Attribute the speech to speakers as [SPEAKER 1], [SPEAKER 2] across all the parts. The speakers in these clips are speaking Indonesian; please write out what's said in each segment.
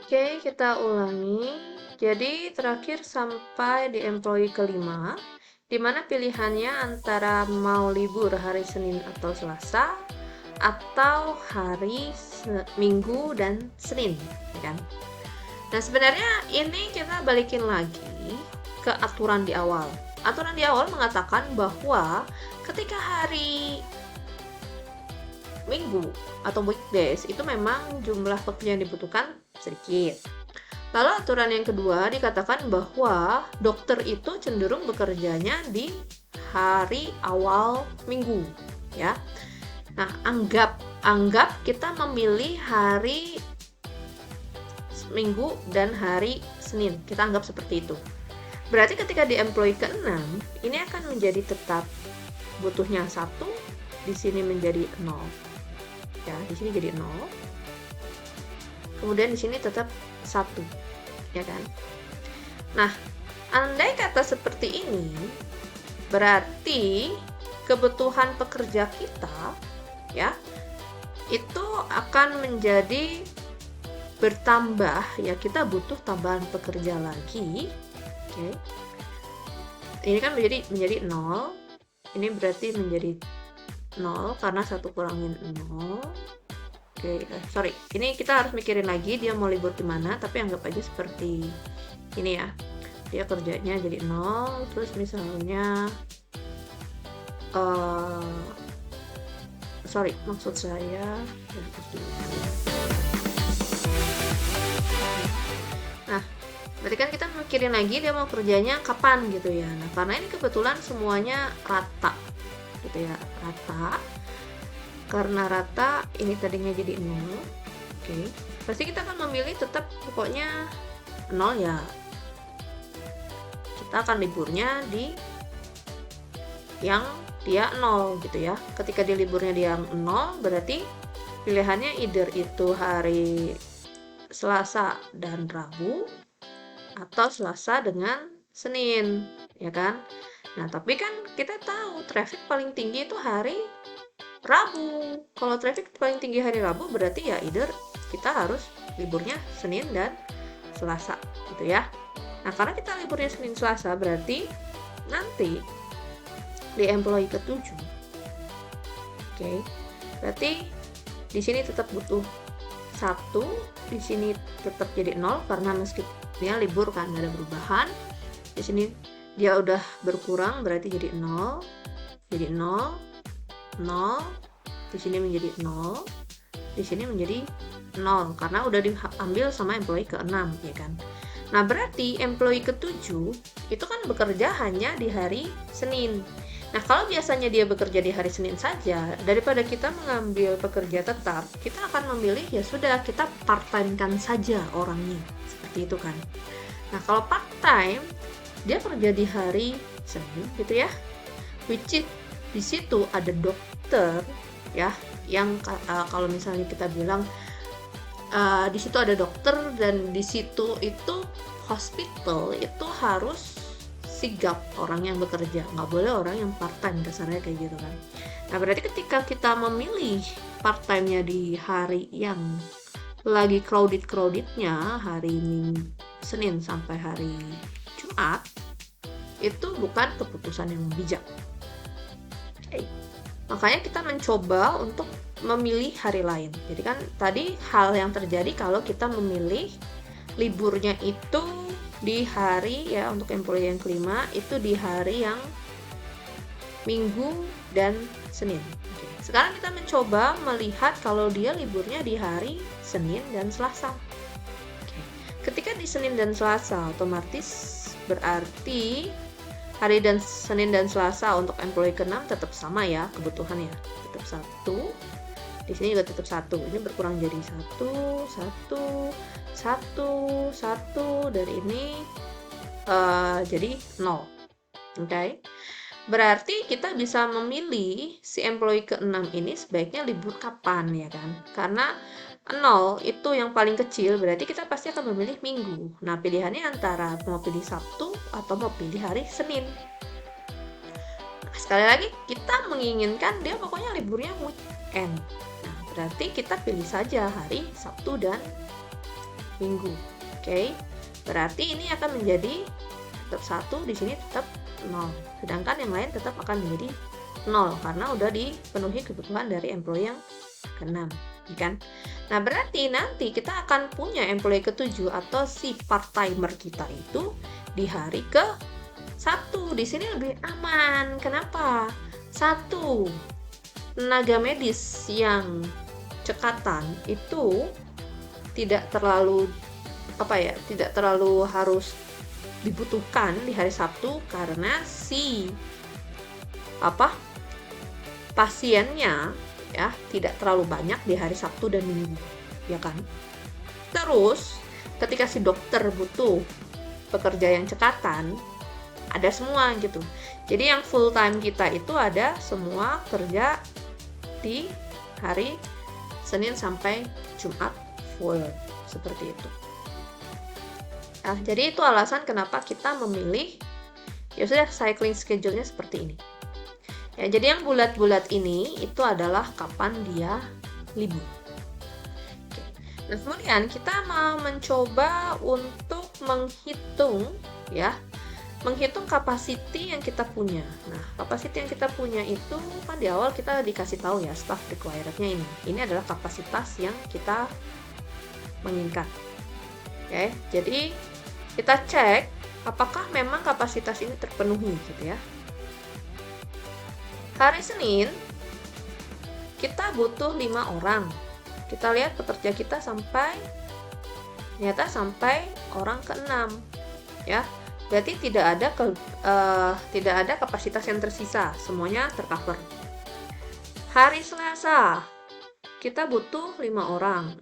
[SPEAKER 1] Oke, kita ulangi. Jadi terakhir sampai di employee kelima, di mana pilihannya antara mau libur hari Senin atau Selasa, atau hari Minggu dan Senin, ya kan? Nah, sebenarnya ini kita balikin lagi ke aturan di awal. Aturan di awal mengatakan bahwa ketika hari Minggu atau weekdays itu memang jumlah pekerja yang dibutuhkan sedikit. Lalu aturan yang kedua dikatakan bahwa dokter itu cenderung bekerjanya di hari awal minggu, ya. Nah, anggap kita memilih hari Minggu dan hari Senin. Kita anggap seperti itu. Berarti ketika di employee ke-6, ini akan menjadi tetap butuhnya 1, di sini menjadi 0. Ya, di sini jadi 0. Kemudian di sini tetap 1. Ya kan? Nah, andai kata seperti ini, berarti kebutuhan pekerja kita, ya, itu akan menjadi bertambah, ya, kita butuh tambahan pekerja lagi. Oke. Ini kan menjadi 0. Ini berarti menjadi 0 karena 1 kurangin 0. Oke, sorry. Ini kita harus mikirin lagi dia mau libur di mana, tapi anggap aja seperti ini ya. Dia kerjanya jadi 0, terus misalnya sorry, maksud saya nah, berarti kan kita mikirin lagi dia mau kerjanya kapan gitu ya. Nah, karena ini kebetulan semuanya rata gitu ya, rata. Karena rata, ini tadinya jadi 0. Oke. Pasti kita akan memilih tetap pokoknya 0 ya. Kita akan liburnya di yang dia 0 gitu ya. Ketika di liburnya dia 0, berarti pilihannya either itu hari Selasa dan Rabu atau Selasa dengan Senin, ya kan? Nah, tapi kan kita tahu traffic paling tinggi itu hari Rabu. Kalau traffic paling tinggi hari Rabu, berarti ya either kita harus liburnya Senin dan Selasa gitu ya. Nah, karena kita liburnya Senin Selasa, berarti nanti di employee ke-7. Oke. Berarti di sini tetap butuh 1, di sini tetap jadi 0 karena meskipun dia libur kan nggak ada perubahan. Di sini dia udah berkurang berarti jadi 0. Jadi 0, 0, di sini menjadi 0, di sini menjadi 0 karena udah diambil sama employee ke-6 ya kan. Nah, berarti employee ke-7 itu kan bekerja hanya di hari Senin. Nah, kalau biasanya dia bekerja di hari Senin saja, daripada kita mengambil pekerja tetap, kita akan memilih ya sudah kita part-time-kan saja orangnya. Seperti itu kan. Nah, kalau part-time dia kerja di hari Senin gitu ya. Which is di situ ada dokter ya yang kalau misalnya kita bilang di situ ada dokter dan di situ itu hospital itu harus sigap orang yang bekerja, nggak boleh orang yang part time, dasarnya kayak gitu kan. Nah, berarti ketika kita memilih part time-nya di hari yang lagi crowdednya hari Senin sampai hari Jumat, itu bukan keputusan yang bijak. Makanya kita mencoba untuk memilih hari lain. Jadi kan tadi hal yang terjadi kalau kita memilih liburnya itu di hari ya, untuk employee yang kelima itu di hari yang Minggu dan Senin. Oke. Sekarang kita mencoba melihat kalau dia liburnya di hari Senin dan Selasa. Oke. Ketika di Senin dan Selasa, otomatis berarti hari dan Senin dan Selasa untuk employee ke-6 tetap sama ya kebutuhannya, tetap 1. Di sini juga tetap 1. Ini berkurang jadi 1, 1, 1, 1, dan ini jadi 0. Oke. Berarti kita bisa memilih si employee ke-6 ini sebaiknya libur kapan ya kan? Karena 0 itu yang paling kecil, berarti kita pasti akan memilih Minggu. Nah, pilihannya antara mau pilih Sabtu atau mau pilih hari Senin. Nah, sekali lagi, kita menginginkan dia pokoknya liburnya weekend. Nah, berarti kita pilih saja hari Sabtu dan minggu. Oke. Berarti ini akan menjadi tetap 1, di sini tetap 0. Sedangkan yang lain tetap akan menjadi 0 karena udah dipenuhi kebutuhan dari employee yang ke-6, ya kan? Nah, berarti nanti kita akan punya employee ke-7 atau si part-timer kita itu di hari ke-1. Di sini lebih aman. Kenapa? 1, tenaga medis yang cekatan itu tidak terlalu tidak terlalu harus dibutuhkan di hari Sabtu karena si pasiennya ya tidak terlalu banyak di hari Sabtu dan Minggu, ya kan? Terus ketika si dokter butuh pekerja yang cekatan, ada semua gitu. Jadi yang full time kita itu ada semua kerja di hari Senin sampai Jumat full, seperti itu. Nah, jadi itu alasan kenapa kita memilih ya sudah cycling schedule-nya seperti ini. Ya, jadi yang bulat-bulat ini itu adalah kapan dia libur. Oke. Nah, kemudian kita mau mencoba untuk menghitung capacity yang kita punya. Nah, capacity yang kita punya itu kan di awal kita dikasih tahu ya staff required-nya ini. Ini adalah kapasitas yang kita menginginkan. Oke, jadi kita cek apakah memang kapasitas ini terpenuhi gitu ya. Hari Senin kita butuh 5 orang. Kita lihat pekerja kita ternyata sampai orang ke-6 ya. Berarti tidak ada kapasitas yang tersisa, semuanya tercover. Hari Selasa kita butuh 5 orang.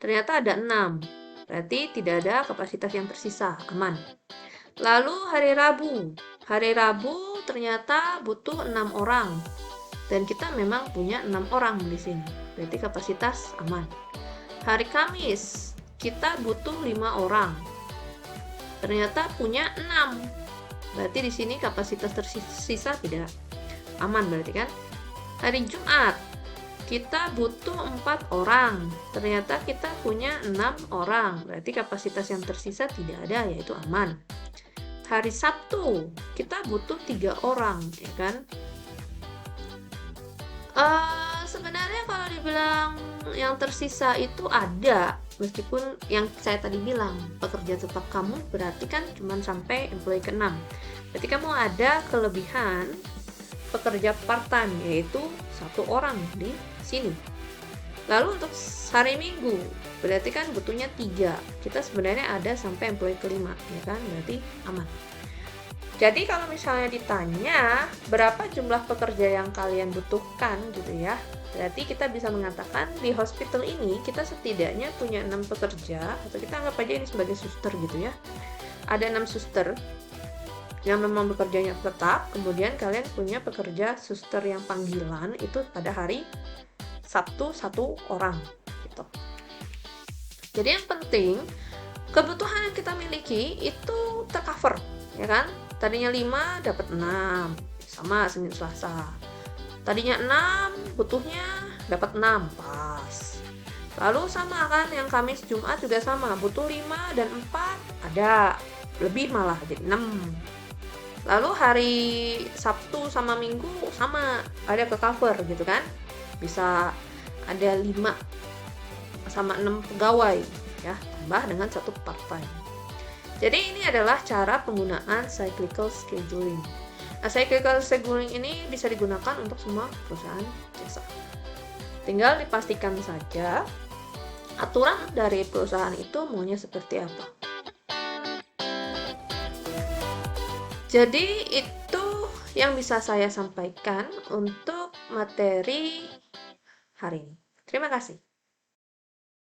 [SPEAKER 1] Ternyata ada 6. Berarti tidak ada kapasitas yang tersisa, aman. Lalu hari Rabu ternyata butuh 6 orang. Dan kita memang punya 6 orang di sini. Berarti kapasitas aman. Hari Kamis kita butuh 5 orang. Ternyata punya 6. Berarti di sini kapasitas tersisa tidak aman berarti kan? Hari Jumat kita butuh 4 orang. Ternyata kita punya 6 orang. Berarti kapasitas yang tersisa tidak ada, yaitu aman. Hari Sabtu kita butuh 3 orang, ya kan? Sebenarnya kalau dibilang yang tersisa itu ada, meskipun yang saya tadi bilang pekerja tetap kamu berarti kan cuma sampai employee ke-6. Berarti kamu ada kelebihan pekerja part-time, yaitu 1 orang di sini. Lalu untuk hari Minggu berarti kan butuhnya 3. Kita sebenarnya ada sampai employee ke-5, ya kan? Berarti aman. Jadi kalau misalnya ditanya berapa jumlah pekerja yang kalian butuhkan gitu ya, berarti kita bisa mengatakan di hospital ini kita setidaknya punya 6 pekerja, atau kita anggap aja ini sebagai suster gitu ya. Ada 6 suster yang memang bekerjanya tetap, kemudian kalian punya pekerja suster yang panggilan itu pada hari Sabtu 1 orang gitu. Jadi yang penting kebutuhan yang kita miliki itu tercover, ya kan? Tadinya 5 dapat 6, sama Senin Selasa. Tadinya 6 butuhnya dapat 6, pas. Lalu sama kan yang Kamis Jumat juga sama, butuh 5 dan 4 ada, lebih malah jadi 6. Lalu hari Sabtu sama Minggu sama, ada ke cover gitu kan. Bisa ada 5 sama 6 pegawai ya, tambah dengan 1 part-time. Jadi ini adalah cara penggunaan cyclical scheduling. Nah, cyclical scheduling ini bisa digunakan untuk semua perusahaan jasa. Tinggal dipastikan saja aturan dari perusahaan itu maunya seperti apa. Jadi itu yang bisa saya sampaikan untuk materi hari ini. Terima kasih.